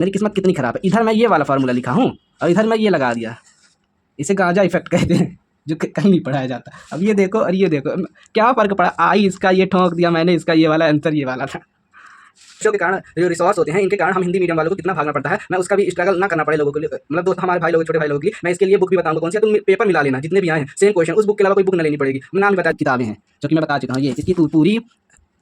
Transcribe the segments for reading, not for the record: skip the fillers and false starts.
मेरी किस्मत कितनी ख़राब है, इधर मैं ये वाला फार्मूला लिखा हूँ और इधर मैं ये लगा दिया। इसे गांजा इफेक्ट कहते हैं, जो कहीं नहीं पढ़ाया जाता। अब ये देखो और ये देखो, क्या फ़र्क पड़ा, आई इसका ये ठोंक दिया मैंने, इसका ये वाला आंसर ये वाला था। बच्चों के कारण जो रिसोर्स होते हैं, इनके कारण हम हिंदी मीडियम वालों को कितना भागना पड़ता है। मैं उसका भी स्ट्रगल ना करना पड़े लोगों के लिए, मतलब दोस्त हमारे भाई लोग, छोटे भाई लोगों के लिए मैं इसके लिए बुक भी बताऊंगा कौन सी। तुम पेपर मिला लेना जितने भी आए हैं सेम क्वेश्चन, उस बुक के अलावा कोई बुक ना लेनी पड़ेगी। मैं नाम भी बता, किताबें हैं जो कि मैं बता चुका हूँ, ये इसकी पूरी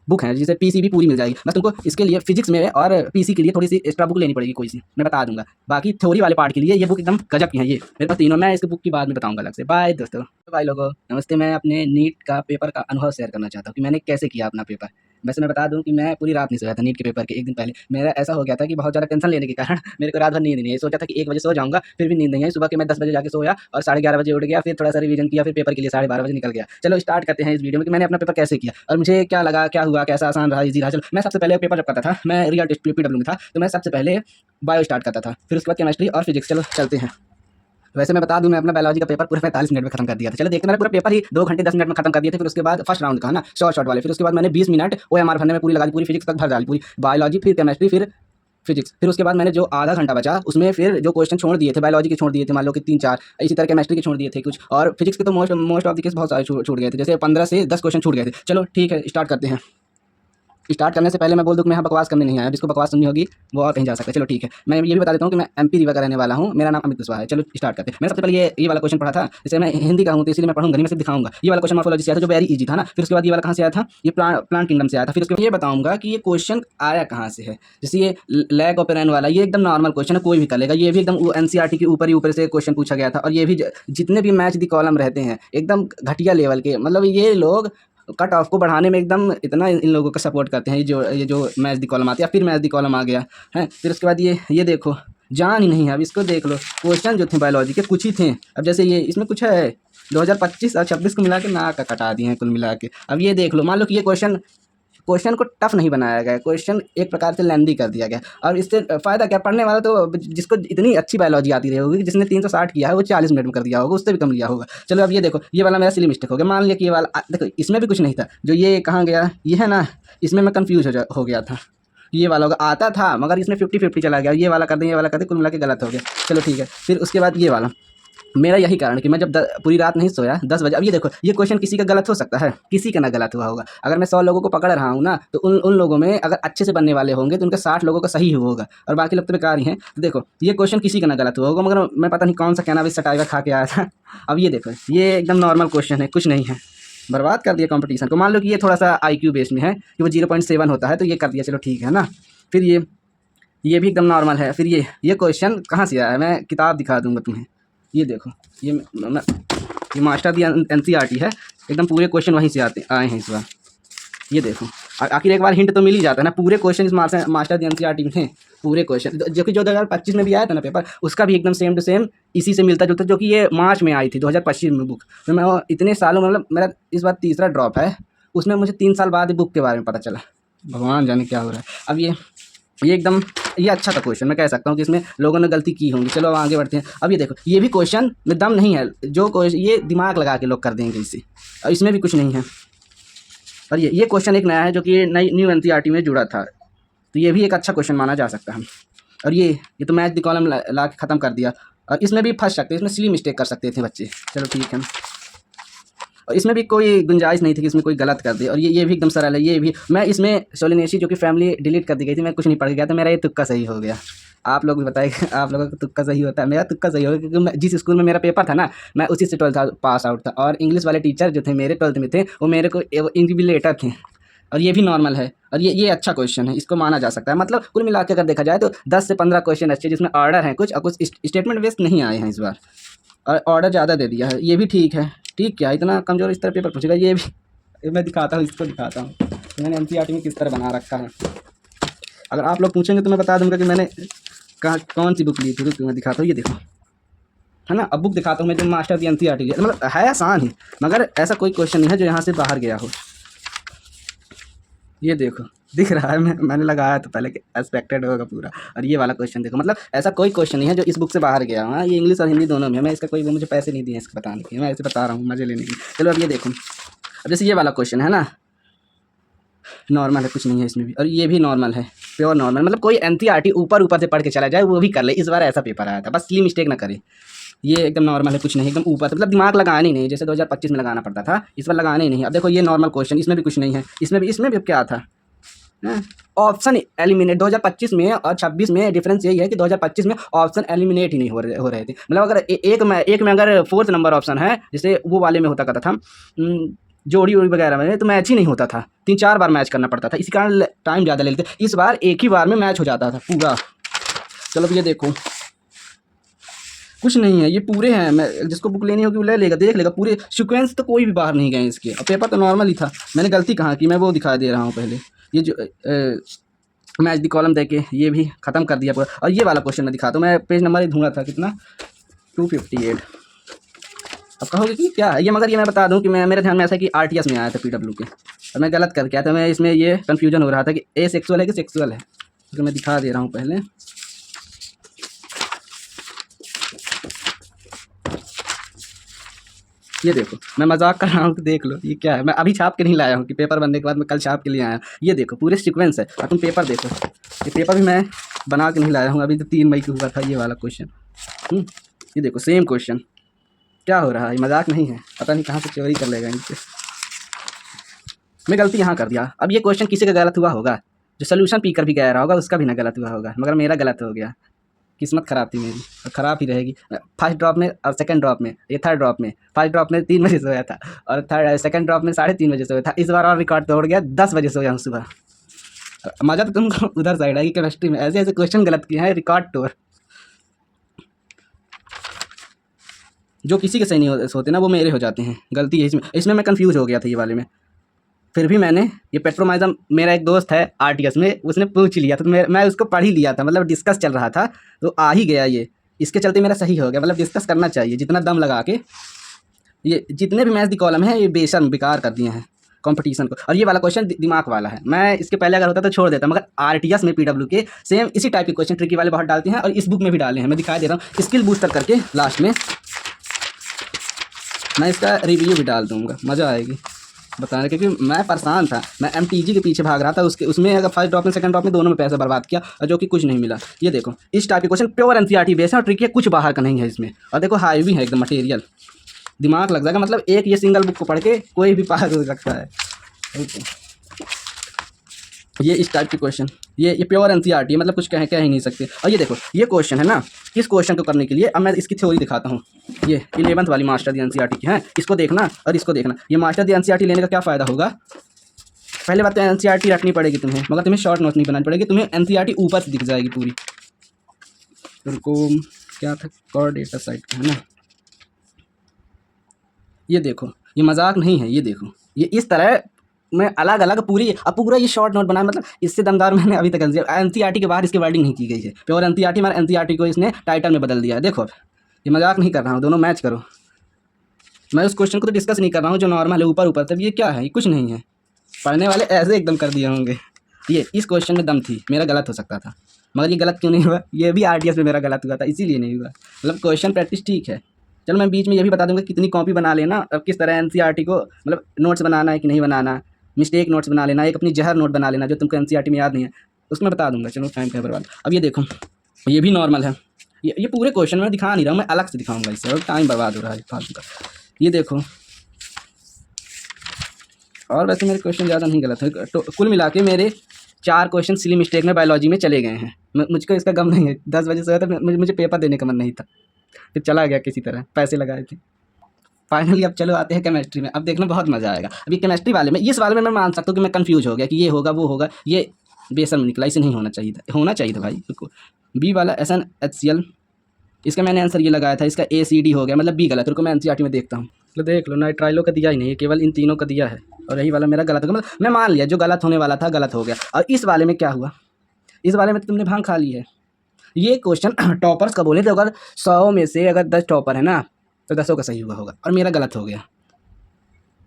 बुक है, जिसे पीसी भी पूरी मिल जाएगी। बस तुमको इसके लिए फिजिक्स में और पीसी के लिए थोड़ी सी एक्स्ट्रा बुक लेनी पड़ेगी कोई सी, मैं बता दूंगा। बाकी थ्योरी वाले पार्ट के लिए ये बुक एकदम गजब की है। ये मेरे पास तीनों, मैं इस बुक की बाद में बताऊंगा अलग से। बाय दोस्तों, भाई लोगों नमस्ते। मैं अपने नीट का पेपर का अनुभव शेयर करना चाहता हूँ कि मैंने कैसे किया अपना पेपर। वैसे मैं बता दूं कि मैं पूरी रात नहीं सोया था नीट के पेपर के एक दिन पहले। मेरा ऐसा हो गया था कि बहुत ज़्यादा टेंशन लेने के कारण मेरे को रात भर नींद नहीं आई। सोचा था कि 1 बजे सो जाऊंगा, फिर भी नींद नहीं आई। सुबह के मैं 10 बजे जाके सोया और 11:30 बजे उठ गया, फिर थोड़ा सा रिवीजन किया, फिर पेपर के लिए 12:30 बजे निकल गया। चलो स्टार्ट करते हैं इस वीडियो में कि मैंने अपना पेपर कैसे किया और मुझे क्या लगा, क्या हुआ, कैसा आसान रहा, ईजी रहा। चलो मैं सबसे पहले पेपर जब करता था, मैं रियल टेस्ट PW में था, तो मैं सबसे पहले बायो स्टार्ट करता था, फिर उसके बाद केमिस्ट्री और फिजिक्स। चलो चलते हैं। वैसे मैं बता दूं, मैं अपना बायोलॉजी का पेपर पूरे 45 मिनट में खत्म कर दिया था। चलो देखते, मैंने पूरा पेपर ही 2 घंटे 10 मिनट में खत्म कर दिए थे। फिर उसके बाद फर्स्ट राउंड का ना शॉर्ट वाले, फिर उसके बाद मैंने 20 मिनट OMR भरने में पूरी लगा दी, पूरी फिजिक्स तक भर डाली, पूरी बायोलॉजी, फिर केमिस्ट्री, फिर फिजिक्स। फिर उसके बाद मैंने जो आधा घंटा बचा उसमें फिर जो क्वेश्चन छोड़ दिए थे, बायोलॉजी के छोड़ दिए थे मान लो कि 3-4, इसी तरह केमिस्ट्री के छोड़ दिए थे कुछ, और फिजिक्स के तो मोस्ट ऑफ द केस बहुत सारे छूट गए थे, जैसे 15 से 10 क्वेश्चन छूट गए थे। चलो ठीक है, स्टार्ट करते हैं। स्टार्ट करने से पहले मैं बोल दूं कि मैं यहाँ बकवास करने नहीं आया, जिसको बकवास सुननी होगी वो और कहीं जा सकता है। चलो ठीक है, मैं ये भी बता देता हूँ कि मैं MP रीवा का रहने वाला हूँ, मेरा नाम अमित कुशवाहा है। चलो स्टार्ट करते हैं। मैंने सबसे पहले ये वाला क्वेश्चन पढ़ा था, जैसे मैं हिंदी का हूँ तो इसलिए मैं पढ़ूंगा नहीं, मैं सिर्फ दिखाऊंगा। ये वाला क्वेश्चन मॉर्फोलॉजी से आया था, जो वेरी इजी था ना। फिर उसके बाद ये वाला कहाँ से आया था, ये प्लांट किंगडम से आया था। फिर उसके बाद ये बताऊंगा कि ये क्वेश्चन आया कहाँ से है। जैसे ये लैग ओपेरन वाला, ये एकदम नॉर्मल क्वेश्चन है, कोई भी कर लेगा। ये भी एकदम NCERT के ऊपर ही ऊपर से क्वेश्चन पूछा गया था। और ये भी जितने भी मैच दी कॉलम रहते हैं एकदम घटिया लेवल के, मतलब ये लोग कट ऑफ को बढ़ाने में एकदम इतना इन लोगों का सपोर्ट करते हैं। ये जो मैच दी कॉलम आती है, फिर मैच दी कॉलम आ गया है। फिर उसके बाद ये देखो, जान ही नहीं है। अब इसको देख लो, क्वेश्चन जो थे बायोलॉजी के कुछ ही थे। अब जैसे ये इसमें कुछ है 2025 और 26 को मिला के ना का कटा दिए हैं कुल मिला के। अब ये देख लो, मान लो कि ये क्वेश्चन को टफ नहीं बनाया गया, क्वेश्चन एक प्रकार से लेंदी कर दिया गया। और इससे फ़ायदा क्या, पढ़ने वाला तो जिसको इतनी अच्छी बायोलॉजी आती रही होगी, जिसने 360 किया है वो 40 मिनट में कर दिया होगा, उससे भी कम लिया होगा। चलो अब ये देखो, ये वाला मेरा सिली मिस्टेक हो गया। मान लिया कि ये वाला देखो, इसमें भी कुछ नहीं था। जो ये कहाँ गया, ये है ना, इसमें मैं कन्फ्यूज हो गया था। ये वाला होगा, आता था मगर इसमें 50-50 चला गया। ये वाला कर दें, ये वाला कर दें, कुल मिला के गलत हो गया। चलो ठीक है। फिर उसके बाद ये वाला, मेरा यही कारण है कि मैं जब पूरी रात नहीं सोया 10 बजे। अब ये देखो, ये क्वेश्चन किसी का गलत हो सकता है, किसी का ना गलत हुआ होगा। अगर मैं 100 लोगों को पकड़ रहा हूँ ना, तो उन लोगों में अगर अच्छे से बनने वाले होंगे तो उनके 60 लोगों का सही होगा और बाकी लोग तो बेकार ही हैं। तो देखो, ये क्वेश्चन किसी का ना गलत हुआ होगा, मगर मैं पता नहीं कौन सा कैनाबिस सटाइवा खा के आया था। अब ये देखो, ये एकदम नॉर्मल क्वेश्चन है, कुछ नहीं है, बर्बाद कर दिया कॉम्पिटिशन को। मान लो कि ये थोड़ा सा IQ बेस्ड में है कि वो 0.7 होता है, तो ये कर दिया, चलो ठीक है ना। फिर ये भी एकदम नॉर्मल है। फिर ये क्वेश्चन कहाँ से आया है, मैं किताब दिखा दूंगा तुम्हें। ये देखो, ये मास्टर दी NCERT है, एकदम पूरे क्वेश्चन वहीं से आए हैं इस बार। ये देखो, आखिर एक बार हिंट तो मिल ही जाता है ना। पूरे क्वेश्चन इस मास्टर दी NCERT में थे, पूरे क्वेश्चन, जो कि 2025 में भी आया था ना पेपर, उसका भी एकदम सेम टू सेम इसी से मिलता जुलता, जो कि ये मार्च में आई थी 2025 में बुक। तो मैं इतने सालों, मतलब मेरा इस बार तीसरा ड्रॉप है, उसमें मुझे 3 साल बाद बुक के बारे में पता चला। भगवान जाने क्या हो रहा है। अब ये एकदम, ये अच्छा था क्वेश्चन, मैं कह सकता हूँ कि इसमें लोगों ने गलती की होंगी। चलो अब आगे बढ़ते हैं। अब ये देखो, ये भी क्वेश्चन में दम नहीं है, जो क्वेश्चन ये दिमाग लगा के लोग कर देंगे इसे, और इसमें भी कुछ नहीं है। और ये क्वेश्चन एक नया है, जो कि न्यू NCERT में जुड़ा था, तो ये भी एक अच्छा क्वेश्चन माना जा सकता है। और ये तो मैच द कॉलम ला के ख़त्म कर दिया। और इसमें भी फंस सकते, इसमें सिली मिस्टेक कर सकते थे बच्चे। चलो ठीक है, और इसमें भी कोई गुंजाइश नहीं थी कि इसमें कोई गलत कर दे। और ये भी एकदम सरल है। ये भी मैं इसमें सोलिनेसी, जो कि फैमिली डिलीट कर दी गई थी, मैं कुछ नहीं पढ़ गया था, मेरा ये तुक्का सही हो गया। आप लोग भी बताइए, आप लोगों का तुक्का सही होता है? मेरा तुक्का सही हो गया, क्योंकि मैं जिस स्कूल में मेरा पेपर था ना, मैं उसी से 12th पास आउट था। और इंग्लिश वाले टीचर जो थे मेरे 12th में थे, वो मेरे को इन्विजिलेटर थे। और ये भी नॉर्मल है। और ये अच्छा क्वेश्चन है, इसको माना जा सकता है। मतलब कुल मिला के अगर देखा जाए तो 10 से 15 क्वेश्चन अच्छे, जिसमें ऑर्डर हैं कुछ, और कुछ स्टेटमेंट बेस्ड नहीं आए हैं इस बार, और ऑर्डर ज़्यादा दे दिया है। ये भी ठीक है। ठीक क्या, इतना कमज़ोर इस तरह पेपर पूछेगा? ये भी मैं दिखाता हूँ, इसको दिखाता हूँ मैंने NCERT में किस तरह बना रखा है। अगर आप लोग पूछेंगे तो मैं बता दूंगा कि मैंने कौन सी बुक ली थी। तो मैं दिखाता हूँ, ये देखो है ना। अब बुक दिखाता हूँ मैं, जो मास्टर दी NCERT की, मतलब है आसान ही, मगर ऐसा कोई क्वेश्चन नहीं है जो यहाँ से बाहर गया हो। ये देखो, दिख रहा है, मैंने लगाया तो पहले कि एक्सपेक्टेड होगा पूरा। और ये वाला क्वेश्चन देखो, मतलब ऐसा कोई क्वेश्चन नहीं है जो इस बुक से बाहर गया। हाँ, ये इंग्लिश और हिंदी दोनों में है। मैं इसका कोई, वो मुझे पैसे नहीं दिए इसको बताने के, मैं ऐसे बता रहा हूँ मज़े लेने के लिए। चलो अब ये देखो, अब जैसे ये वाला क्वेश्चन है ना, नॉर्मल है, कुछ नहीं है इसमें भी। और ये भी नॉर्मल है, प्योर नॉर्मल, मतलब कोई एनसीईआरटी ऊपर ऊपर से पढ़ के चला जाए वो भी कर ले। इस बार ऐसा पेपर आया था, बस ये मिस्टेक ना करे। ये एकदम नॉर्मल है, कुछ नहीं, एकदम ऊपर से, मतलब दिमाग लगाना ही नहीं, जैसे 2025 में लगाना पड़ता था, इस बार लगाना ही नहीं। अब देखो ये नॉर्मल क्वेश्चन, इसमें भी कुछ नहीं है, इसमें भी अब क्या था, ऑप्शन एलिमिनेट। 2025 में और 26 में डिफरेंस यही है कि 2025 में ऑप्शन एलिमिनेट ही नहीं हो रहे थे। मतलब अगर एक में अगर फोर्थ नंबर ऑप्शन है, जैसे वो वाले में होता करता था जोड़ी उड़ी वगैरह में, तो मैच ही नहीं होता था, 3-4 बार मैच करना पड़ता था, इसी कारण टाइम ज़्यादा ले लेते। इस बार एक ही बार में मैच हो जाता था पूरा। चलो ये देखो, कुछ नहीं है, ये पूरे हैं। मैं जिसको बुक लेनी होगी वो ले लेगा, देख लेगा, पूरे सीक्वेंस तो कोई भी बाहर नहीं गए इसके। और पेपर तो नॉर्मल ही था, मैंने गलती कहाँ की, मैं वो दिखा दे रहा हूँ पहले। ये जो मैच दी कॉलम देके ये भी ख़त्म कर दिया पूरा। और ये वाला क्वेश्चन मैं दिखाता हूँ, मैं पेज नंबर ही ढूंढा था, कितना 258। अब कहोगे कि क्या है ये, मगर ये मैं बता दूं कि मैं, मेरे ध्यान में ऐसा है कि आरटीएस में आया था पीडब्ल्यू के, और मैं गलत करके आया था। मैं इसमें ये कन्फ्यूजन हो रहा था कि ए सेक्सुअल है कि सेक्सुअल है, तो मैं दिखा दे रहा हूँ पहले। ये देखो, मैं मजाक कर रहा हूँ कि देख लो ये क्या है। मैं अभी छाप के नहीं लाया हूँ कि पेपर बनने के बाद मैं कल छाप के लिए आया हूँ। ये देखो पूरे सीक्वेंस है, और तुम पेपर देखो, ये पेपर भी मैं बना के नहीं लाया हूँ, अभी तो 3 मई को हुआ था ये वाला क्वेश्चन। ये देखो सेम क्वेश्चन, क्या हो रहा है, मजाक नहीं है, पता नहीं कहाँ से चोरी कर लेगा इनसे। मैं गलती यहाँ कर दिया। अब ये क्वेश्चन किसी का गलत हुआ होगा, जो सोल्यूशन पी कर भी कह रहा होगा उसका भी ना गलत हुआ होगा, मगर मेरा गलत हो गया। किस्मत ख़राब थी मेरी, और ख़राब ही रहेगी। फर्स्ट ड्रॉप में और सेकंड ड्रॉप में, ये थर्ड ड्रॉप में, फर्स्ट ड्रॉप में 3 बजे सोया था, और सेकंड ड्रॉप में 3:30 बजे सोया था। इस बार और रिकॉर्ड तोड़ गया, 10 बजे सोया हूँ सुबह। मज़ा तो तुमको उधर साइड आएगी, केमिस्ट्री में ऐसे ऐसे क्वेश्चन गलत किए हैं, रिकॉर्ड तोड़। जो किसी के सही नहीं होते ना, वो मेरे हो जाते हैं। गलती है इसमें मैं कंफ्यूज हो गया था ये वाले में। फिर भी मैंने ये पेट्रोमाइजम, मेरा एक दोस्त है आरटीएस में, उसने पूछ लिया था, तो मैं उसको पढ़ ही लिया था, मतलब डिस्कस चल रहा था तो आ ही गया ये। इसके चलते मेरा सही हो गया, मतलब डिस्कस करना चाहिए जितना दम लगा के। ये जितने भी मैथ दी कॉलम है ये बेशर्म बेकार कर दिए हैं कंपटीशन को। और ये वाला क्वेश्चन दिमाग वाला है, मैं इसके पहले अगर होता तो छोड़ देता, मगर आरटीएस में पीडब्ल्यू के सेम इसी टाइप के क्वेश्चन ट्रिकी वाले बहुत डालते हैं, और इस बुक में भी डाले हैं। मैं दिखाई दे रहा हूँ स्किल बूस्टर करके, लास्ट में मैं इसका रिव्यू भी डाल दूँगा, मज़ा आएगी बताने, क्योंकि मैं परेशान था, मैं एमटीजी के पीछे भाग रहा था, उसमें अगर फर्स्ट ड्रॉप में सेकंड ड्रॉप में दोनों में पैसा बर्बाद किया, और जो कि कुछ नहीं मिला। ये देखो इस टाइप के क्वेश्चन प्योर एनसीईआरटी बेस है, और ट्रिक है, कुछ बाहर का नहीं है इसमें। और देखो हाई भी है एकदम मटेरियल, दिमाग लग जाएगा, मतलब एक ये सिंगल बुक को पढ़ के कोई भी पार हो सकता है। ये इस टाइप के क्वेश्चन, ये प्योर एनसीईआरटी है, मतलब कुछ कह ही नहीं सकते। और ये देखो ये क्वेश्चन है ना, इस क्वेश्चन को करने के लिए अब मैं इसकी थ्योरी दिखाता हूँ। ये 11th वाली मास्टर दी एनसीईआरटी की है, इसको देखना और इसको देखना। ये मास्टर दी एनसीईआरटी लेने का क्या फ़ायदा होगा, पहले बात तो एनसीईआरटी रखनी पड़ेगी तुम्हें, मगर तुम्हें शॉर्ट नोट नहीं बनानी पड़ेगी, तुम्हें एनसीईआरटी ऊपर से दिख जाएगी पूरी। उनको क्या था, कोऑर्डिनेटर साइट का है ना। ये देखो ये मजाक नहीं है, ये देखो ये इस तरह मैं अलग अलग पूरा ये शॉर्ट नोट बनाया, मतलब इससे दमदार मैंने अभी तक एनसीईआरटी के बाहर इसकी वर्डिंग नहीं की गई है। प्योर एनसीईआरटी, हमारे एनसीईआरटी को इसने टाइटल में बदल दिया है। देखो ये मजाक नहीं कर रहा हूँ, दोनों मैच करो। मैं उस क्वेश्चन को तो डिस्कस नहीं कर रहा हूँ जो नॉर्मल है ऊपर ऊपर, तब ये क्या है, ये कुछ नहीं है। पढ़ने वाले ऐसे एकदम कर दिए होंगे। ये इस क्वेश्चन में दम थी, मेरा गलत हो सकता था, मगर ये गलत क्यों नहीं हुआ, ये भी आरटीएस में मेरा गलत हुआ था, इसीलिए नहीं हुआ। मतलब क्वेश्चन प्रैक्टिस ठीक है। चलो मैं बीच में ये भी बता दूंगा कितनी कॉपी बना लेना, अब किस तरह एनसीईआरटी को मतलब नोट्स बनाना है कि नहीं बनाना, मिस्टेक नोट्स बना लेना, एक अपनी जहर नोट बना लेना जो तुमको एनसीईआरटी में याद नहीं है, उसमें बता दूंगा। चलो टाइम का बर्बाद। अब ये देखो ये भी नॉर्मल है, ये पूरे क्वेश्चन में दिखा नहीं रहा हूँ, मैं अलग से दिखाऊंगा इससे, और टाइम बर्बाद हो रहा है फालतू का। ये देखो, और वैसे मेरे क्वेश्चन ज़्यादा नहीं गलत है, तो कुल मिला के मेरे 4 क्वेश्चन सिली मिस्टेक में बायोलॉजी में चले गए हैं। मुझको इसका गम नहीं है, 10 बजे सोया था, मुझे पेपर देने का मन नहीं था, फिर चला गया किसी तरह, पैसे लगाए थे। फाइनली अब चलो आते हैं केमिस्ट्री में, अब देखना बहुत मज़ा आएगा। अभी केमिस्ट्री वाले में, इस वाले में मैं मान सकता हूँ कि मैं कंफ्यूज हो गया कि ये होगा वो होगा, ये बेसम निकला, इसे नहीं होना चाहिए था भाई। रुको, बी वाला SnHCl, इसका मैंने आंसर ये लगाया था, इसका ACD हो गया, मतलब बी गलत। रुको मैं एनसीईआरटी में देखता हूँ, तो देख लो नाइट्राइलो का दिया ही नहीं है, केवल इन तीनों का दिया है, और यही वाला मेरा गलत हो गया। मतलब मैं मान लिया जो गलत होने वाला था गलत हो गया। और इस वाले में क्या हुआ, इस वाले में तो तुमने भांग खा ली है। ये क्वेश्चन टॉपर्स का बोले तो अगर 100 में से अगर 10 टॉपर है ना, तो 10 का सही हुआ होगा, और मेरा गलत हो गया।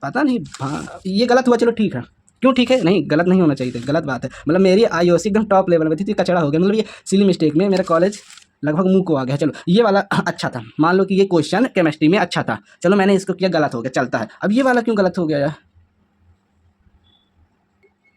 पता नहीं, हाँ ये गलत हुआ, चलो ठीक है। क्यों ठीक है, नहीं गलत नहीं होना चाहिए था, गलत बात है। मतलब मेरी IOC एकदम टॉप लेवल में थी, कचड़ा हो गया। मतलब ये सिली मिस्टेक में मेरा कॉलेज लगभग मुंह को आ गया। चलो ये वाला अच्छा था, मान लो कि ये क्वेश्चन केमिस्ट्री में अच्छा था, चलो मैंने इसको किया, गलत हो गया, चलता है। अब ये वाला क्यों गलत हो गया यार,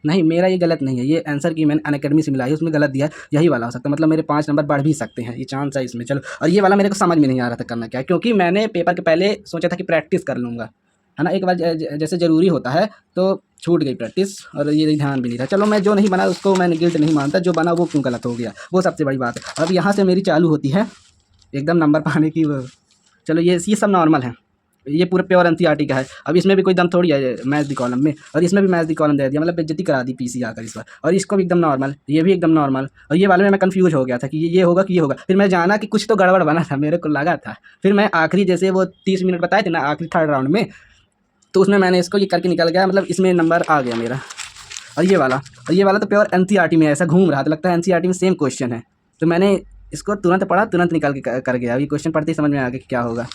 नहीं, मेरा ये गलत नहीं है, ये आंसर की मैंने अनअकैडमी से मिला है, उसमें गलत दिया है, यही वाला हो सकता है, मतलब मेरे 5 नंबर बढ़ भी सकते हैं, ये चांस है इसमें। चलो, और ये वाला मेरे को समझ में नहीं आ रहा था करना क्या है, क्योंकि मैंने पेपर के पहले सोचा था कि प्रैक्टिस कर लूँगा, है ना, एक बार जैसे ज़रूरी होता है तो छूट गई प्रैक्टिस, और ये ध्यान भी नहीं था। चलो, मैं जो नहीं बना उसको मैंने गिल्ट नहीं मानता, जो बना वो क्यों गलत हो गया, वो सबसे बड़ी बात है। अब यहाँ से मेरी चालू होती है एकदम नंबर पाने की वो। चलो, ये सब नॉर्मल है, ये पूरा प्योर एनसीईआरटी का है। अब इसमें भी कोई दम थोड़ी है मैथ्स दी कॉलम में, और इसमें भी मैथ्स दी कॉलम दे दिया, मतलब बेइज्जती करा दी पीसी आकर इस बार। और इसको भी एकदम नॉर्मल, ये भी एकदम नॉर्मल। और ये वाले में मैं कंफ्यूज हो गया था कि ये होगा कि ये होगा, फिर मैं जाना कि कुछ तो गड़बड़ बना था, मेरे को लगा था। फिर मैं आखिरी जैसे वो 30 मिनट बताए थे ना आखिरी थर्ड राउंड में, तो उसमें मैंने इसको ये करके निकल गया, मतलब इसमें नंबर आ गया मेरा। और ये वाला तो प्योर एनसीईआरटी में ऐसा घूम रहा था, लगता है एनसीईआरटी में सेम क्वेश्चन है, तो मैंने इसको तुरंत पढ़ा, तुरंत निकाल के कर गया। ये क्वेश्चन पढ़ते ही समझ में आ गया कि क्या होगा।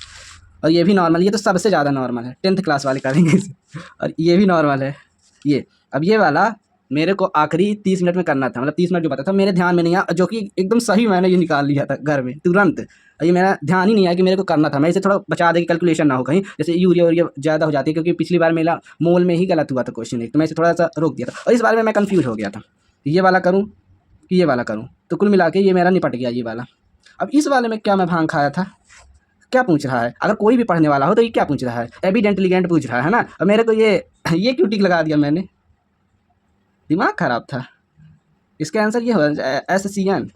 और ये भी नॉर्मल, ये तो सबसे ज़्यादा नॉर्मल है, 10th क्लास वाले करेंगे इसे। और ये भी नॉर्मल है ये। अब ये वाला मेरे को आखिरी 30 मिनट में करना था, मतलब 30 मिनट जो बता था मेरे ध्यान में नहीं आया, जो कि एकदम सही मैंने ये निकाल लिया था घर में तुरंत। और ये मेरा ध्यान ही नहीं आया कि मेरे को करना था, मैं इसे थोड़ा बचा दे कि कैलकुलेशन ना हो कहीं, जैसे यूरिया ज़्यादा हो जाती है, क्योंकि पिछली बार मेरा मोल में ही गलत हुआ था क्वेश्चन एक, तो मैं इसे थोड़ा सा रोक दिया था। और इस बारे में मैं कन्फ्यूज हो गया था कि ये वाला करूँ कि ये वाला करूँ, तो कुल मिला के ये मेरा निपट गया ये वाला। अब इस वाले में क्या मैं भांग खाया था, क्या पूछ रहा है, अगर कोई भी पढ़ने वाला हो तो ये क्या पूछ रहा है, एविडेंटलीगेंट पूछ रहा है ना। और मेरे को ये क्यों टिक लगा दिया मैंने, दिमाग खराब था। इसका आंसर ये हो SCN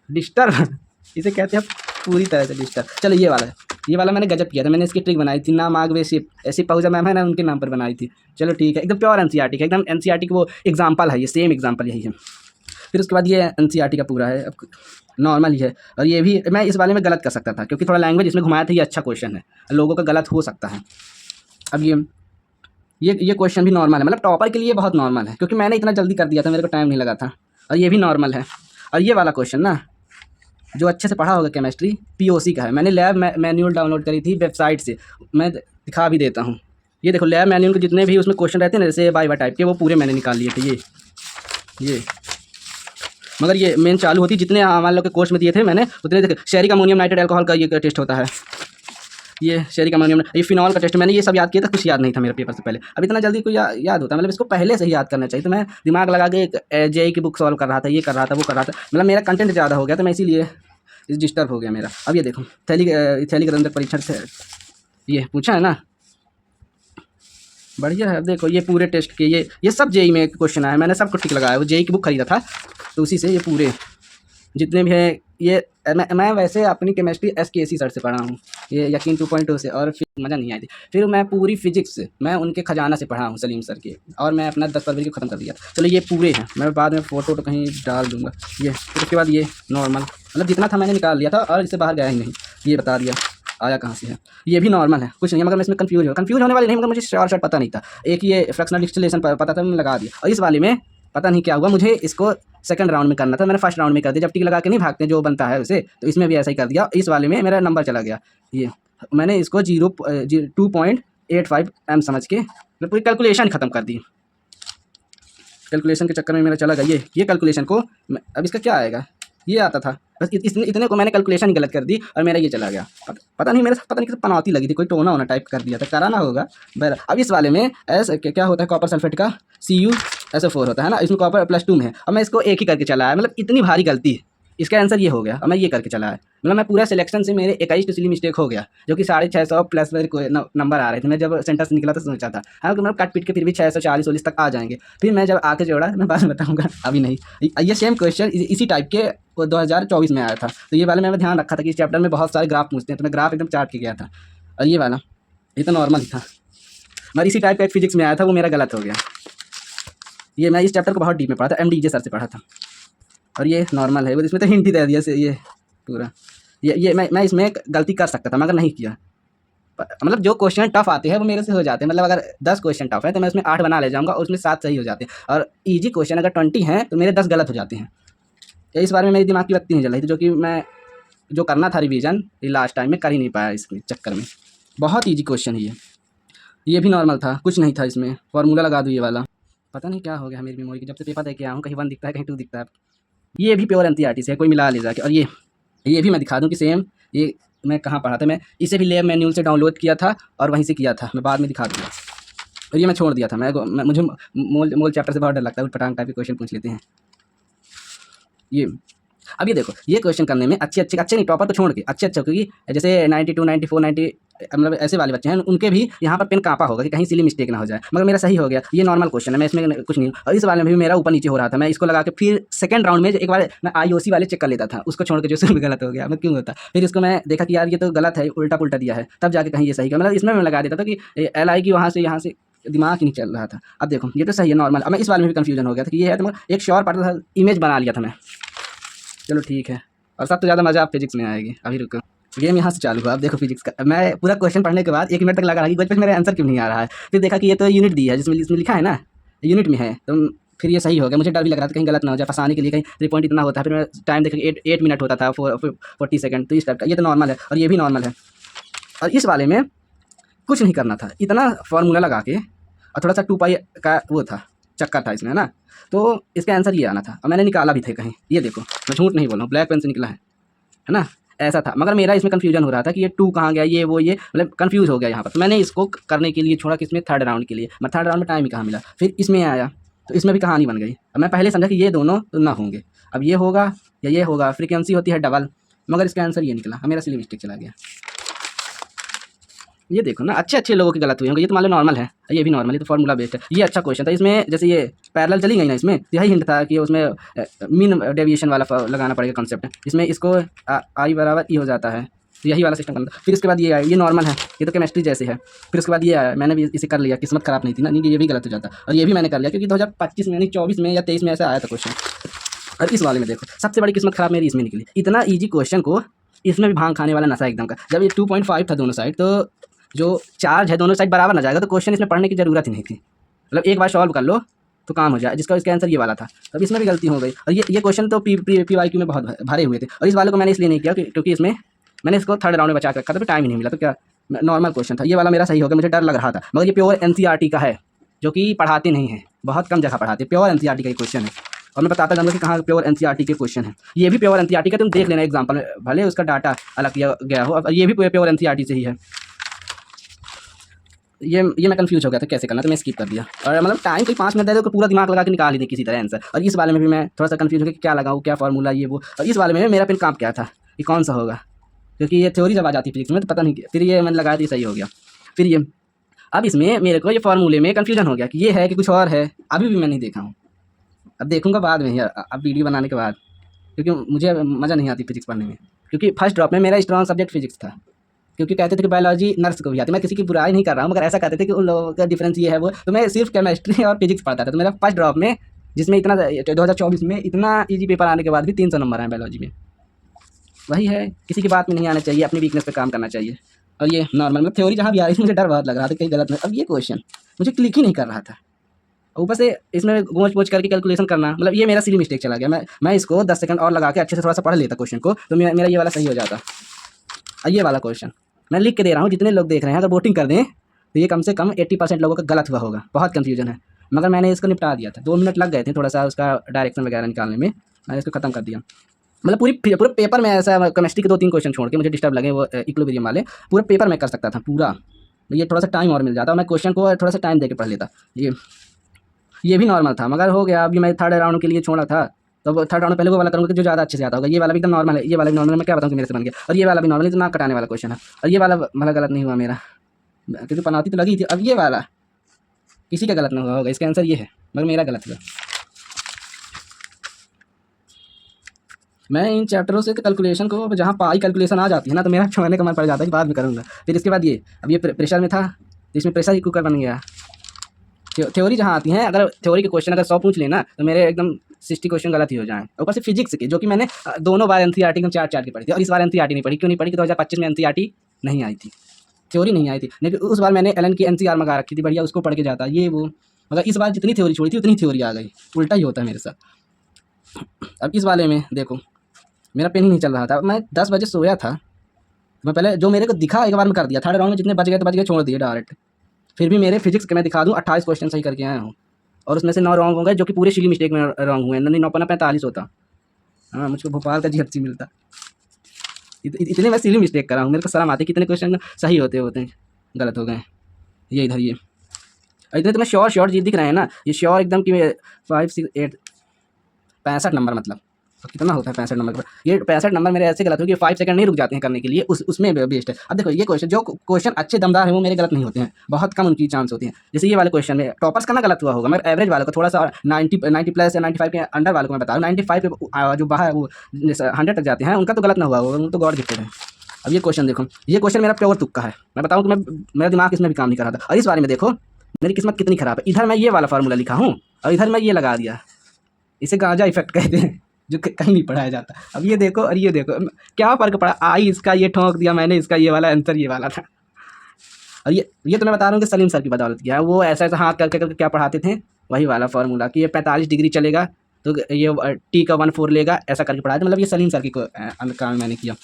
डिस्टर्ब इसे कहते हैं पूरी तरह से डिस्टर्ब। चलो, ये वाला मैंने गजब किया था, मैंने इसकी ट्रिक बनाई थी ना, माग वे शिप ऐसी पहुजा मैम है ना, उनके नाम पर बनाई थी। चलो ठीक है, एकदम प्योर एनसीईआरटी का, एकदम एनसीईआरटी का वो एग्जाम्पल है, ये सेम एग्जाम्पल यही है। फिर उसके बाद ये एनसीईआरटी का पूरा है, अब नॉर्मल ही है। और ये भी मैं इस वाले में गलत कर सकता था, क्योंकि थोड़ा लैंग्वेज इसमें घुमाया था, ये अच्छा क्वेश्चन है, लोगों का गलत हो सकता है। अब ये क्वेश्चन भी नॉर्मल है, मतलब टॉपर के लिए बहुत नॉर्मल है, क्योंकि मैंने इतना जल्दी कर दिया था, मेरे को टाइम नहीं लगा था। और ये भी नॉर्मल है। और ये वाला क्वेश्चन ना, जो अच्छे से पढ़ा होगा केमिस्ट्री, पीओसी का है, मैंने लैब मैनुअल डाउनलोड करी थी वेबसाइट से, मैं दिखा भी देता हूँ। ये देखो, लैब मैनुअल के जितने भी उसमें क्वेश्चन रहते हैं ना, जैसे वाइवा टाइप के, वो पूरे मैंने निकाल लिए थे। ये मगर ये मेन चालू होती, जितने हमारे लोग के कोर्स में दिए थे मैंने उतने देखे। शेरिक अमोनियम नाइट्रेट अल्कोहल का ये टेस्ट होता है, ये शेरिक अमोनियम, ये फिनॉल का टेस्ट, मैंने ये सब याद किया था, कुछ याद नहीं था मेरे पेपर से पहले। अब इतना जल्दी कोई याद होता है, मतलब इसको पहले से ही याद करना चाहिए। तो मैं दिमाग लगा के जेई की बुक सॉल्व कर रहा था, ये कर रहा था, वो कर रहा था, मतलब मेरा कंटेंट ज़्यादा हो गया, तो मैं इसीलिए डिस्टर्ब हो गया मेरा। अब ये देखो, थैली रंध्र परीक्षण से ये पूछा है ना, बढ़िया है। अब देखो, ये पूरे टेस्ट के ये सब जेई में क्वेश्चन आया, मैंने सबको टिक लगाया, वो जेई की बुक खरीदा था, तो उसी से ये पूरे जितने भी हैं ये मैं वैसे अपनी केमिस्ट्री SKC सर से पढ़ा हूँ, ये यकीन 2.0 से, और फिर मज़ा नहीं आई थी। फिर मैं पूरी फिजिक्स मैं उनके खजाना से पढ़ा हूँ, सलीम सर के, और मैं अपना 10 फरवरी को ख़त्म कर दिया। चलो, ये पूरे हैं, मैं बाद में फ़ोटो तो कहीं डाल दूँगा। ये फिर उसके बाद ये नॉर्मल, मतलब जितना था मैंने निकाल लिया था, और इससे बाहर गया ही नहीं, ये बता दिया आया कहाँ से है। ये भी नॉर्मल है, कुछ नहीं है, मगर मैं इसमें कंफ्यूज होने वाली नहीं, मगर मुझे शॉर्ट पता नहीं था। एक ये फ्रैक्शनल डिस्टिलेशन पता था, मैंने लगा दिया। और इस वाले में पता नहीं क्या हुआ, मुझे इसको सेकंड राउंड में करना था, मैंने फर्स्ट राउंड में कर दिया। जब टिक लगा के नहीं भागते जो बनता है उसे, तो इसमें भी ऐसा ही कर दिया। इस वाले में मेरा नंबर चला गया, ये मैंने इसको 2.85 M समझ के मतलब पूरी कैलकुलेशन ख़त्म कर दी। कैलकुलेशन के चक्कर में मेरा चला गया ये कैलकुलेशन को, अब इसका क्या आएगा, ये आता था, बस इतने को मैंने कैलकुलेशन ही गलत कर दी, और मेरा ये चला गया। पता नहीं, मेरे पता नहीं किस पनौती लगी थी, कोई टोना होना टाइप कर दिया था, कराना होगा। अब इस वाले में क्या होता है, कॉपर सल्फेट का CuSO4 होता है ना, इसमें कॉपर +2 में है। अब मैं इसको एक ही करके चला है, मतलब इतनी भारी गलती, इसका आंसर ये हो गया। अब मैं ये करके चला है, मतलब मैं पूरा सिलेक्शन से मेरे 21 तो सिली मिस्टेक हो गया, जो कि 650 प्लस मेरे को नंबर आ रहे थे। मैं जब सेंटर से निकला तो सोचा था हाँ कि मतलब कट पीट के फिर भी 640 तक आ जाएंगे। फिर मैं जब आके जोड़ा, मैं बाद में बताऊँगा, अभी नहीं। ये सेम क्वेश्चन इसी टाइप के 2024 में आया था, तो ये वाले मैंने ध्यान रखा था कि इस चैप्टर में बहुत सारे ग्राफ पूछते हैं, तो मैं ग्राफ एकदम चार्ट के गया था। और ये वाला ये तो नॉर्मल ही था, मगर इसी टाइप का एक फिजिक्स में आया था, वो मेरा गलत हो गया। ये मैं इस चैप्टर को बहुत डीप में पढ़ा था, MDJ सर से पढ़ा था। और ये नॉर्मल है, वो इसमें तो हिंट ही दे दिया से ये पूरा। ये मैं इसमें गलती कर सकता था, मगर नहीं किया। मतलब जो क्वेश्चन टफ आते हैं वो मेरे से हो जाते हैं, मतलब अगर 10 क्वेश्चन टफ है तो मैं उसमें 8 बना ले जाऊँगा, और उसमें 7 सही हो जाते हैं। और ईजी क्वेश्चन अगर 20 हैं तो मेरे 10 गलत हो जाते हैं। इस बारे में मेरी दिमाग की बत्ती नहीं जल रही थी, जो कि मैं जो करना था रिवीजन, ये लास्ट टाइम में कर ही नहीं पाया इसके चक्कर में। बहुत ईजी क्वेश्चन है ये भी नॉर्मल था, कुछ नहीं था इसमें। फार्मूला लगा दूँ ये वाला, पता नहीं क्या हो गया मेरी मेमोरी की, जब से पेपर दे के आया हूँ, कहीं 1 दिखता है, कहीं 2 दिखता है। ये भी प्योर एनसीईआरटी से है, कोई मिला ले जाके। और ये भी मैं दिखा दूँ कि सेम ये मैं कहाँ पढ़ा था, मैं इसे भी लैब मैनुअल से डाउनलोड किया था और वहीं से किया था, मैं बाद में दिखा दूँगा। और ये मैं छोड़ दिया था। मुझे मोल चैप्टर से बहुत डर लगता है, उटपटांग टाइप के क्वेश्चन पूछ लेते हैं ये। अब ये देखो, ये क्वेश्चन करने में अच्छे नहीं, टॉपर को छोड़ के अच्छे, क्योंकि जैसे 92, 94, 90 मतलब ऐसे वाले बच्चे हैं, उनके भी यहाँ पर पेन काँपा होगा कि कहीं सिली मिस्टेक ना हो जाए, मगर मेरा सही हो गया। ये नॉर्मल क्वेश्चन है, मैं इसमें कुछ नहीं। और इस वाले में भी मेरा ऊपर नीचे हो रहा था, मैं इसको लगा के फिर सेकंड राउंड में एक बार मैं IOC वाले चेक कर लेता था, उसको छोड़ के जो उसमें गलत हो गया, मैं क्यों होता। फिर इसको मैं देखा कि यार ये तो गलत है, उल्टा पुल्टा दिया है, तब जाके कहीं ये सही किया। मतलब इसमें मैं लगा देता था कि LI की वहाँ से यहाँ से दिमाग ही नहीं चल रहा था। अब देखो ये तो सही है, नॉर्मल। अब मैं इस बारे में भी कंफ्यूजन हो गया था कि ये है, तो मगर एक श्योर पता था, इमेज बना लिया था मैं। चलो ठीक है। और सबसे ज़्यादा मज़ा आप फिजिक्स में आएगी। अभी रुको, गेम यहाँ से चालू हुआ। अब देखो फिजिक्स का, मैं पूरा क्वेश्चन पढ़ने के बाद 1 मिनट तक लगा रहा कि कुछ मेरा आंसर क्यों नहीं आ रहा है। फिर देखा कि ये तो यूनिट दी है, जिसमें इसमें लिखा है ना, यूनिट में है, तो फिर ये सही हो गया। मुझे डर भी लग रहा था कहीं गलत ना हो जाए, फंसाने के लिए कहीं 3 पॉइंट इतना होता है। फिर मैं टाइम देखा कि 8 मिनट होता था, 40 सेकंड, तो इस टाइप का। ये तो नॉर्मल है और ये भी नॉर्मल है। और इस वाले में कुछ नहीं करना था, इतना फार्मूला लगा के, और थोड़ा सा 2 पाई का वो था, चक्कर था इसमें, है ना। तो इसका आंसर ये आना था, और मैंने निकाला भी थे कहीं। ये देखो, मैं झूठ नहीं बोल रहा हूँ, ब्लैक पेन से निकला है ना, ऐसा था। मगर मेरा इसमें कन्फ्यूजन हो रहा था कि ये 2 कहाँ गया, ये वो, ये मतलब कन्फ्यूज़ हो गया यहाँ पर। तो मैंने इसको करने के लिए छोड़ा किसमें, थर्ड राउंड के लिए। मैं थर्ड राउंड में टाइम ही कहाँ मिला, फिर इसमें आया, तो इसमें भी कहानी बन गई। अब मैं पहले समझा कि ये दोनों तो ना होंगे, अब ये होगा या ये होगा, फ्रीक्वेंसी होती है डबल, मगर इसका आंसर ये निकला। अब मेरा सिली मिस्टेक चला गया। ये देखो ना, अच्छे लोगों की गलत हुई होंगे। ये तो मान लो नॉर्मल है, ये भी नॉर्मल है, तो फार्मूला बेस्ड है। ये अच्छा क्वेश्चन था, इसमें जैसे ये पैरेलल चली गई ना, इसमें तो यही हिंट था कि उसमें मीन डेविएशन वाला लगाना पड़ेगा कंसेप्ट। इसमें इसको I बराबर E हो जाता है, तो यही वाला सिस्टम करना था। फिर इसके बाद ये आया, ये नॉर्मल है, ये तो केमिस्ट्री जैसे है। फिर उसके बाद ये आया, मैंने भी इसे कर लिया, किस्मत खराब नहीं थी ना, नहीं ये भी गलत हो जाता। और ये भी मैंने कर लिया, क्योंकि 2025 में नहीं, 24 में या 23 में ऐसा आया था क्वेश्चन। और इस वाले में देखो, सबसे बड़ी किस्मत खराब मेरी इसमें निकली। इतना ईजी क्वेश्चन को इसमें भी भांग खाने वाला नशा एकदम का। जब ये 2.5 था दोनों साइड, तो जो चार्ज है दोनों साइड बराबर ना जाएगा, तो क्वेश्चन इसमें पढ़ने की ज़रूरत ही नहीं थी। मतलब एक बार सॉल्व कर लो तो काम हो जाए, जिसका इसका आंसर ये वाला था। तब इसमें भी गलती हो गई। और ये क्वेश्चन तो PYQ में बहुत भरे हुए थे, और इस वाले को मैंने इसलिए नहीं किया क्योंकि इसमें मैंने इसको थर्ड राउंड में बचा के रखा था, तो टाइम ही नहीं मिला। तो क्या, नॉर्मल क्वेश्चन था, ये वाला मेरा सही हो गया। मुझे डर लग रहा था, मगर ये प्योर NCERT का है, जो कि पढ़ाते नहीं हैं, बहुत कम जगह पढ़ाते। प्योर NCERT का क्वेश्चन है, और मैं बताता जाऊँगा कि कहाँ प्योर NCERT के क्वेश्चन है। ये भी प्योर NCERT का, तुम देख लेना एग्जाम्पल में, भले उसका डाटा अलग किया गया हो, अब ये भी प्योर NCERT से ही है। ये मैं कंफ्यूज हो गया था कैसे करना, तो मैं स्किप कर दिया। और मतलब टाइम कोई 5 मिनट दे दो तो पूरा दिमाग लगा के निकाल ही दे किसी तरह आंसर। और इस वाले में भी मैं थोड़ा सा कंफ्यूज हो गया कि क्या लगाऊँ, क्या फार्मूला, ये वो। और इस वाले में मेरा पेन काम क्या था कि कौन सा होगा, क्योंकि ये थ्योरी जब आ जाती फिजिक्स में तो पता नहीं। फिर ये मैंने लगाया तो सही हो गया। फिर ये, अब इसमें मेरे को ये फार्मूले में कन्फ्यूजन हो गया कि ये है कि कुछ और है, अभी भी मैं नहीं देखा हूँ। अब देखूँगा बाद में, अब वीडियो बनाने के बाद, क्योंकि मुझे मज़ा नहीं आती फिजिक्स पढ़ने में। क्योंकि फर्स्ट ड्रॉप में मेरा स्ट्रॉन्ग सब्जेक्ट फिजिक्स था, क्योंकि कहते थे कि बायोलॉजी नर्स को भी आती है। मैं किसी की बुराई नहीं कर रहा हूँ, मगर ऐसा कहते थे कि उन लोगों का डिफरेंस ये है वो। तो मैं सिर्फ केमिस्ट्री और फिजिक्स पढ़ता था। तो मेरा फर्स्ट ड्रॉप में, जिसमें इतना 2024 में इतना ईजी पेपर आने के बाद भी 300 नंबर आए बायोलॉजी में। वही है, किसी की बात में नहीं आना चाहिए, अपनी वीकनेस पे काम करना चाहिए। और ये नॉर्मल में थ्योरी जहाँ भी आ रही थी, मुझे डर बहुत लग रहा था कहीं गलत नहीं। अब ये क्वेश्चन मुझे क्लिक ही नहीं कर रहा था, ऊपर से इसमें गोच पोच करके कैलकुलेशन करना, मतलब ये मेरा सिली मिस्टेक चला गया। मैं इसको 10 सेकंड और लगा के अच्छे से थोड़ा सा पढ़ लेता क्वेश्चन को, तो मेरा ये वाला सही हो जाता। और ये वाला क्वेश्चन मैं लिख के दे रहा हूँ, जितने लोग देख रहे हैं, अगर वोटिंग कर दें तो ये कम से कम 80% लोगों का गलत हुआ होगा। बहुत कन्फ्यूजन है, मगर मैंने इसको निपटा दिया था। 2 मिनट लग गए थे थोड़ा सा उसका डायरेक्शन वगैरह निकालने में, मैंने इसको खत्म कर दिया। मतलब पूरे पेपर में ऐसा, केमिस्ट्री के 2-3 क्वेश्चन छोड़ के मुझे डिस्टर्ब लगे वो इक्विलिब्रियम वाले, पूरे पेपर में कर सकता था पूरा। ये थोड़ा सा टाइम और मिल जाता, मैं क्वेश्चन को थोड़ा सा टाइम दे के पढ़ लेता। ये भी नॉर्मल था, मगर हो गया। अभी मैं थर्ड राउंड के लिए छोड़ा था, तो थर्ड राउंड पहले वो वाला करूँगा कि जो ज़्यादा अच्छे से आता होगा। ये वाला भी एकदम नॉर्मल है, ये वाला भी नॉर्मल है, मैं क्या बताऊँ कि मेरे से बन गया। और ये वाला भी नॉर्मल है, तो नाक कटाने वाला क्वेश्चन है। और ये वाला मतलब गलत नहीं हुआ मेरा, क्योंकि पनौती तो लगी थी। अब ये वाला किसी का गलत नहीं हुआ होगा, इसका आंसर ये है, मगर मेरा गलत हुआ। मैं इन चैप्टरों से कैलकुलेशन को, जहाँ पाई कैलकुलेशन आ जाती है ना, तो मेरा छोड़ने का मन पड़ जाता है कि बाद में करूँगा। फिर इसके बाद ये, अब ये प्रेशर में था, तो इसमें प्रेशर ही कुकर बन गया। थ्योरी जहाँ आती हैं, अगर थ्योरी के क्वेश्चन अगर 100 पूछ लेना, तो मेरे एकदम 60 क्वेश्चन गलत ही हो जाएँ। ऊपर से फिजिक्स के, जो कि मैंने दोनों बार NCERT में 4 की पढ़ी थी, और इस बार NCERT नहीं पढ़ी। क्यों नहीं पढ़ी कि 2025 में NCERT नहीं आई थी, थ्योरी नहीं आई थी। लेकिन उस बार मैंने एलन की NCR मंगा रखी थी, बढ़िया, उसको पढ़ के जाता ये वो। मगर इस बार जितनी थ्योरी छोड़ी थी उतनी थ्योरी आ गई, उल्टा ही होता है मेरे साथ। अब इस वाले में देखो, मेरा पेन ही नहीं चल रहा था। मैं 10 बजे सोया था, मैं पहले जो मेरे को दिखा एक बार में कर दिया। थर्ड राउंड में जितने बच गए तो बच गए, छोड़ दिए डायरेक्ट। फिर भी मेरे फिजिक्स के मैं दिखा दूँ 28 क्वेश्चन सही करके आया हूँ, और उसमें से 9 रॉन्ग हो गए, जो कि पूरे सिली मिस्टेक में रॉन्ग हुए। नहीं 9 45 होता। हाँ, मुझको भोपाल का GHC मिलता। इतने मैं सिली मिस्टेक करा हूँ, मेरे को शर्म आती है कितने क्वेश्चन सही होते हैं, गलत हो गए। ये इधर ये इतने तुम्हें श्योर श्योर जी दिख रहे हैं ना, ये श्योर एकदम कि 5 6 8 65 नंबर मतलब तो कितना होता है 65 नंबर का? ये 65 नंबर मेरे ऐसे गलत हो कि 5 सेकंड नहीं रुक जाते हैं करने के लिए, उसमें बेस्ड है। अब देखो ये क्वेश्चन जो क्वेश्चन अच्छे दमदार हैं वो मेरे गलत नहीं होते हैं, बहुत कम उनकी चांस होती है। जैसे ये वाले क्वेश्चन में टॉपर्स का ना गलत हुआ होगा, मगर एवरेज वालों को थोड़ा सा 90 प्लस या 95 के अंडर वालों को मैं बता रहा हूँ, 95 पे जो बाहर वो 100 तक जाते हैं उनका तो गलत ना हुआ होगा, वो तो गॉड गिफ्टेड है। अब ये क्वेश्चन देखो, ये क्वेश्चन मेरा प्योर तुक्का है, मैं बताऊँ कि मेरा दिमाग इसमें भी काम नहीं कर रहा था। और इस बारे में देखो मेरी किस्मत कितनी खराब है, इधर मैं ये वाला फार्मूला लिखा हूँ और इधर मैं ये लगा दिया, इसे गांजा इफेक्ट कहते हैं, जो कहीं नहीं पढ़ाया जाता। अब ये देखो और ये देखो क्या फ़र्क पड़ा, आई इसका ये ठोंक दिया मैंने, इसका ये वाला आंसर ये वाला था। और ये तो मैं बता रहा हूँ कि सलीम सर की बदौलत किया है, वो ऐसा ऐसा हाथ करके करके क्या पढ़ाते थे, वही वाला फार्मूला कि ये 45 डिग्री चलेगा तो ये टी का 1/4 लेगा, ऐसा करके पढ़ाया था। मतलब ये सलीम सर की काम मैंने किया।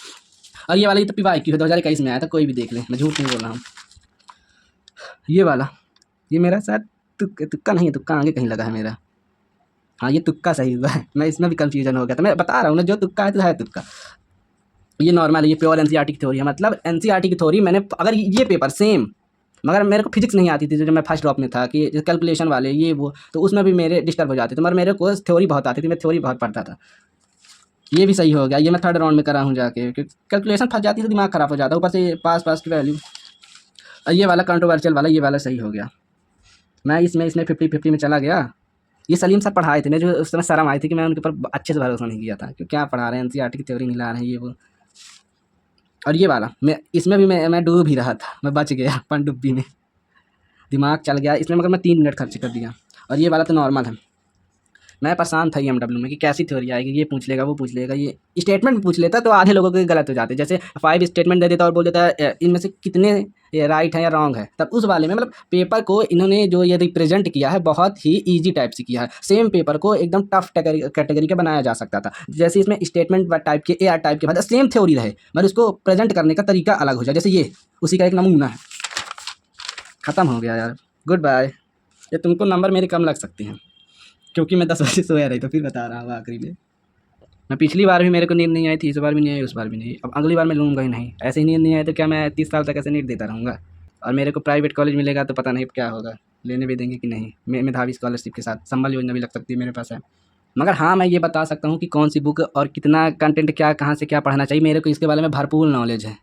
और ये वाला ये तो PY की 2021 में आया था, कोई भी देख ले, मैं झूठ नहीं बोल रहा हूँ। ये वाला ये मेरा शायद तुक्का नहीं है, तुक्का आगे कहीं लगा है मेरा। हाँ ये तुक्का सही हुआ है, मैं इसमें भी कंफ्यूजन हो गया था, मैं बता रहा हूँ ना जो तुक्का है तो है तुक्का। ये नॉर्मल है, ये प्योर NCERT की थ्योरी है, मतलब NCERT की थ्योरी मैंने अगर ये पेपर सेम, मगर मेरे को फिजिक्स नहीं आती थी जो मैं फर्स्ट ड्रॉप में था कि कैलकुलेशन वाले ये वो, तो उसमें भी मेरे डिस्टर्ब हो जाते थे, मगर मेरे को थ्योरी बहुत आती थी, मैं थ्योरी बहुत पढ़ता था। ये भी सही हो गया, ये मैं थर्ड राउंड में करा हूँ जाके, क्योंकि कैलकुलेशन फंस जाती है तो दिमाग खराब हो जाता है, ऊपर से पास की वैल्यू। और ये वाला कंट्रोवर्शियल वाला, ये वाला सही हो गया। मैं इसमें 50-50 में चला गया। ये सलीम सर पढ़ाए थे, मैं जो उस समय शर्म आई थी कि मैं उनके ऊपर अच्छे से भरोसा नहीं किया था कि क्या पढ़ा रहे हैं, NCERT की थ्योरी नहीं ला रहे हैं ये वो। और ये वाला मैं इसमें भी मैं डूब ही रहा था, मैं बच गया पनडुब्बी में, दिमाग चल गया इसमें, मगर मैं 3 मिनट खर्च कर दिया। और ये वाला तो नॉर्मल है, मैं परेशान था EMW में कि कैसी थ्योरी आएगी, ये पूछ लेगा वो पूछ लेगा, ये स्टेटमेंट पूछ लेता तो आधे लोगों के गलत हो जाते, जैसे 5 स्टेटमेंट दे देता और बोल देता है इनमें से कितने राइट है या रॉन्ग है। तब उस वाले में मतलब पेपर को इन्होंने जो ये रिप्रेजेंट किया है बहुत ही ईजी टाइप से किया है, सेम पेपर को एकदम टफ कैटेगरी का बनाया जा सकता था। जैसे इसमें स्टेटमेंट टाइप के AR टाइप के बाद सेम थ्योरी रहे, मगर उसको प्रेजेंट करने का तरीका अलग हो जाए, जैसे ये उसी का एक नमूना है। ख़त्म हो गया यार, गुड बाय। ये तुमको नंबर मेरे कम लग सकते हैं क्योंकि मैं 10 बजे सोया रही, तो फिर बता रहा हूँ आखिरी में। मैं पिछली बार भी मेरे को नींद नहीं आई थी, इस बार भी नहीं आई, उस बार भी नहीं, अब अगली बार मैं लूँगा ही नहीं। ऐसे ही नींद नहीं आई तो क्या मैं 30 साल तक ऐसे नीट देता रहूँगा? और मेरे को प्राइवेट कॉलेज मिलेगा तो पता नहीं क्या होगा, लेने भी देंगे कि नहीं। मेधावी स्कॉलरशिप के साथ संबल योजना भी लग सकती है मेरे पास है। मगर हाँ मैं ये बता सकता हूँ कि कौन सी बुक और कितना कंटेंट क्या कहाँ से क्या पढ़ना चाहिए, मेरे को इसके बारे में भरपूर नॉलेज है।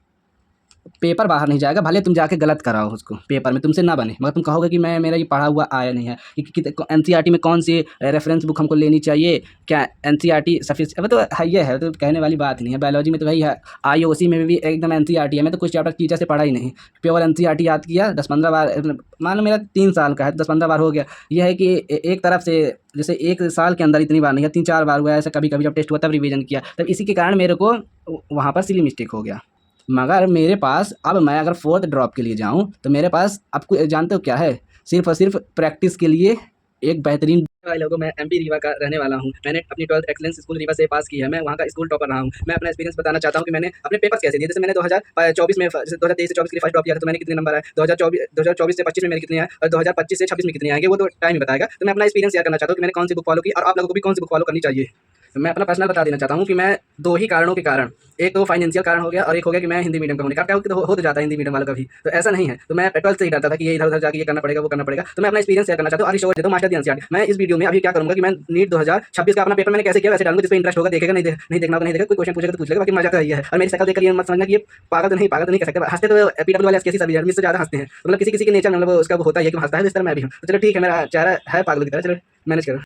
पेपर बाहर नहीं जाएगा, भले तुम जाके गलत कराओ उसको, पेपर में तुमसे ना बने, मगर तुम कहोगे कि मैं मेरा ये पढ़ा हुआ आया नहीं है कि NCERT में कौन सी रेफरेंस बुक हमको लेनी चाहिए, क्या NCERT सफिश, अब तो है ये है, तो कहने वाली बात नहीं है। बायोलॉजी में तो वही है, IOC में भी एकदम NCERT है। मैं तो कुछ चैप्टर टीचर से पढ़ा ही नहीं, प्योर NCERT याद किया 10-15 बार, मान लो मेरा 3 साल का है 10-15 बार हो गया। यह है कि एक तरफ से जैसे 1 साल के अंदर इतनी बार नहीं है, 3-4 बार हुआ है ऐसा, कभी कभी जब टेस्ट हुआ तब रिवीजन किया, तब इसी के कारण मेरे को वहाँ पर सिली मिस्टेक हो गया। मगर मेरे पास अब मैं अगर 4th ड्रॉप के लिए जाऊँ तो मेरे पास आपको जानते हो क्या है, सिर्फ और सिर्फ प्रैक्टिस के लिए एक बेहतरीन भाई लोगों, मैं MP रीवा का रहने वाला हूँ। मैंने अपनी 12th एक्सेलेंस स्कूल रीवा से पास की है, मैं वहाँ का स्कूल टॉपर रहा हूँ। मैं अपना एक्सपीरियंस बताना चाहता हूँ कि मैंने अपने पेपर्स कैसे दिए। जैसे मैंने 2024 में 2023 से 24 के लिए फर्स्ट ड्रॉप किया था, तो मैंने कितने नंबर आए, 2024 से 25 में मेरे कितने आए, और 2025 से 26 में कितने आएंगे वो तो टाइम ही बताएगा। तो मैं अपना एक्सपीरियंस शेयर करना चाहता हूँ कि मैंने कौन सी बुक फॉलो की और आप लोगों को भी कौन सी बुक फॉलो करनी चाहिए। तो मैं अपना पर्सनल बता देना चाहता हूँ कि मैं 2 ही कारणों के कारण, एक तो फाइनेंशियल कारण हो गया और एक हो गया कि मैं हिंदी मीडियम का होने का, क्या हो तो जाता है हिंदी मीडियम वालों का भी, तो ऐसा नहीं है। तो मैं 12th से ही डरता था कि ये इधर उधर जाके ये करना पड़ेगा वो करना पड़ेगा। तो मैं अपना एक्सपीरियंस शेयर करना चाहता हूँ, आगे शो दे दो मास्टर दी NCERT। मैं इस वीडियो में अभी क्या करूँगा कि मैं नीट 2026 का अपना पेपर मैंने कैसे किया वैसे डालूंगा, जिस पे इंटरेस्ट होगा देखेगा, नहीं देखना तो नहीं देखेगा, कोई क्वेश्चन पूछेगा तो पूछ लेगा, बाकी मजा तो यही है। और मेरी शक्ल देखकर ये मत समझना कि ये पागल तो नहीं कह सकते, हंसते तो PW वाले SKC सभी मुझसे ज़्यादा हंसते हैं, मतलब किसी किसी के नेचर मतलब उसका वो होता है कि हंसता है, तो इस तरह मैं भी हूँ। तो चलो ठीक है, मेरा चेहरा है पागल की तरह, चलो मैनेज करो।